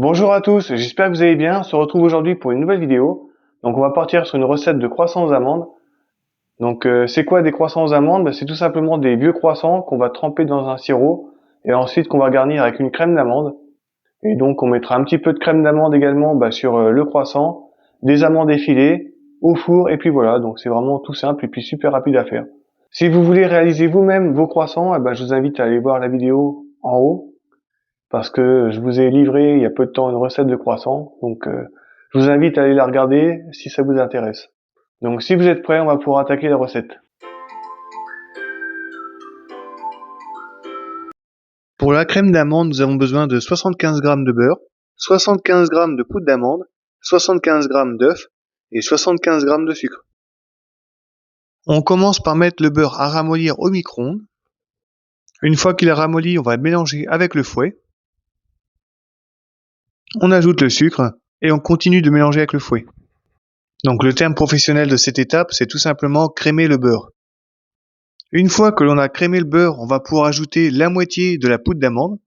Bonjour à tous, j'espère que vous allez bien. On se retrouve aujourd'hui pour une nouvelle vidéo. Donc on va partir sur une recette de croissants aux amandes. Donc c'est quoi des croissants aux amandes? C'est tout simplement des vieux croissants qu'on va tremper dans un sirop et ensuite qu'on va garnir avec une crème d'amande. Et donc on mettra un petit peu de crème d'amande également sur le croissant, des amandes effilées au four et puis voilà. Donc c'est vraiment tout simple et puis super rapide à faire. Si vous voulez réaliser vous-même vos croissants, je vous invite à aller voir la vidéo en haut parce que je vous ai livré il y a peu de temps une recette de croissants, donc je vous invite à aller la regarder si ça vous intéresse. Donc si vous êtes prêts, on va pouvoir attaquer la recette. Pour la crème d'amande, nous avons besoin de 75 g de beurre, 75 g de poudre d'amande, 75 g d'œufs et 75 g de sucre. On commence par mettre le beurre à ramollir au micro-ondes. Une fois qu'il a ramolli, on va mélanger avec le fouet. On ajoute le sucre et on continue de mélanger avec le fouet. Donc le terme professionnel de cette étape, c'est tout simplement crémer le beurre. Une fois que l'on a crémé le beurre, on va pouvoir ajouter la moitié de la poudre d'amande.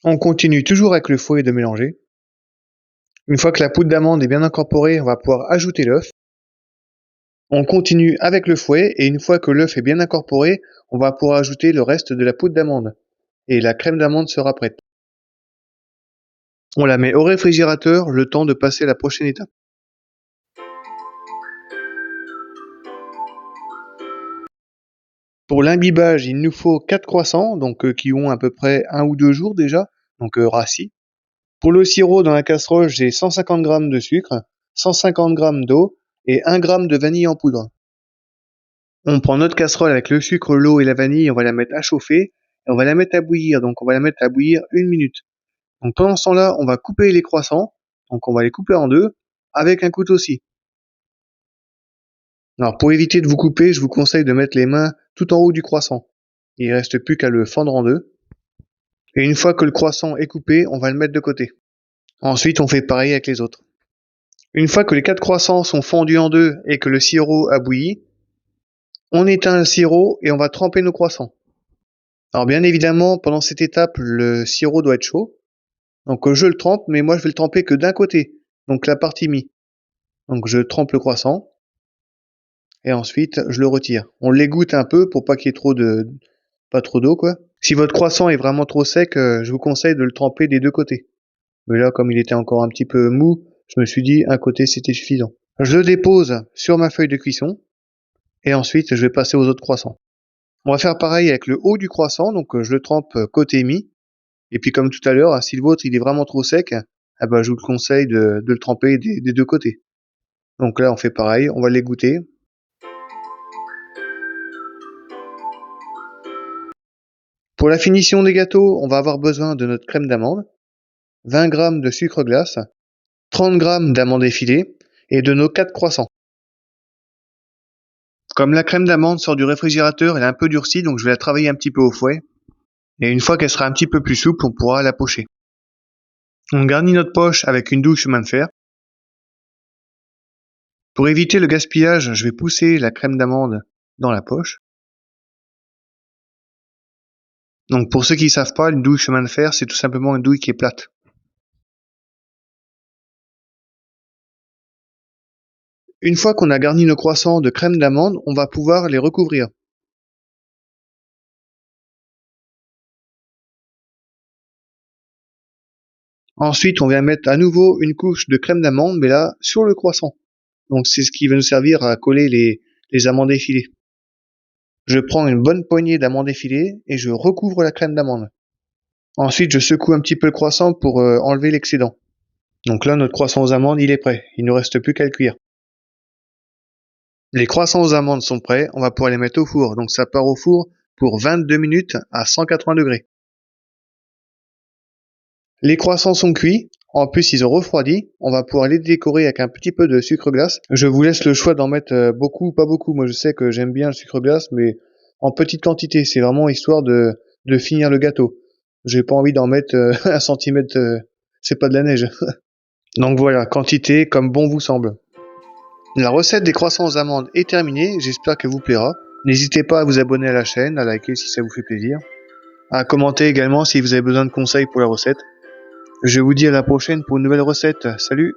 On continue toujours avec le fouet de mélanger. Une fois que la poudre d'amande est bien incorporée, on va pouvoir ajouter l'œuf. On continue avec le fouet et une fois que l'œuf est bien incorporé, on va pouvoir ajouter le reste de la poudre d'amande. Et la crème d'amande sera prête. On la met au réfrigérateur le temps de passer à la prochaine étape. Pour l'imbibage, il nous faut 4 croissants, qui ont à peu près 1 ou 2 jours déjà, rassis. Pour le sirop, dans la casserole, j'ai 150 g de sucre, 150 g d'eau et 1 g de vanille en poudre. On prend notre casserole avec le sucre, l'eau et la vanille, on va la mettre à chauffer et on va la mettre à bouillir. Donc on va la mettre à bouillir 1 minute. Donc pendant ce temps-là, on va couper les croissants. Donc on va les couper en deux avec un couteau-scie. Alors pour éviter de vous couper, je vous conseille de mettre les mains tout en haut du croissant. Il ne reste plus qu'à le fendre en deux. Et une fois que le croissant est coupé, on va le mettre de côté. Ensuite, on fait pareil avec les autres. Une fois que les 4 croissants sont fondus en deux et que le sirop a bouilli, on éteint le sirop et on va tremper nos croissants. Alors bien évidemment, pendant cette étape, le sirop doit être chaud. Donc je le trempe, mais moi je vais le tremper que d'un côté, donc la partie mi. Donc je trempe le croissant et ensuite je le retire. On l'égoutte un peu pour pas qu'il y ait pas trop d'eau quoi. Si votre croissant est vraiment trop sec, je vous conseille de le tremper des deux côtés. Mais là, comme il était encore un petit peu mou, je me suis dit un côté c'était suffisant. Je le dépose sur ma feuille de cuisson et ensuite je vais passer aux autres croissants. On va faire pareil avec le haut du croissant, donc je le trempe côté mi. Et puis comme tout à l'heure, si le vôtre il est vraiment trop sec, je vous conseille de le tremper des deux côtés. Donc là on fait pareil, on va l'égoutter. Pour la finition des gâteaux, on va avoir besoin de notre crème d'amande, 20 g de sucre glace, 30 g d'amandes effilées et de nos 4 croissants. Comme la crème d'amande sort du réfrigérateur, elle est un peu durcie, donc je vais la travailler un petit peu au fouet. Et une fois qu'elle sera un petit peu plus souple, on pourra la pocher. On garnit notre poche avec une douille chemin de fer. Pour éviter le gaspillage, je vais pousser la crème d'amande dans la poche. Donc pour ceux qui ne savent pas, une douille chemin de fer, c'est tout simplement une douille qui est plate. Une fois qu'on a garni nos croissants de crème d'amande, on va pouvoir les recouvrir. Ensuite, on vient mettre à nouveau une couche de crème d'amande, mais là, sur le croissant. Donc c'est ce qui va nous servir à coller les amandes effilées. Je prends une bonne poignée d'amandes effilées et je recouvre la crème d'amande. Ensuite, je secoue un petit peu le croissant pour enlever l'excédent. Donc là, notre croissant aux amandes, il est prêt. Il ne nous reste plus qu'à le cuire. Les croissants aux amandes sont prêts. On va pouvoir les mettre au four. Donc ça part au four pour 22 minutes à 180 degrés. Les croissants sont cuits. En plus, ils ont refroidi. On va pouvoir les décorer avec un petit peu de sucre glace. Je vous laisse le choix d'en mettre beaucoup ou pas beaucoup. Moi, je sais que j'aime bien le sucre glace, mais en petite quantité. C'est vraiment histoire de finir le gâteau. J'ai pas envie d'en mettre 1 centimètre. C'est pas de la neige. Donc voilà, quantité comme bon vous semble. La recette des croissants aux amandes est terminée. J'espère qu'elle vous plaira. N'hésitez pas à vous abonner à la chaîne, à liker si ça vous fait plaisir. à commenter également si vous avez besoin de conseils pour la recette. Je vous dis à la prochaine pour une nouvelle recette. Salut!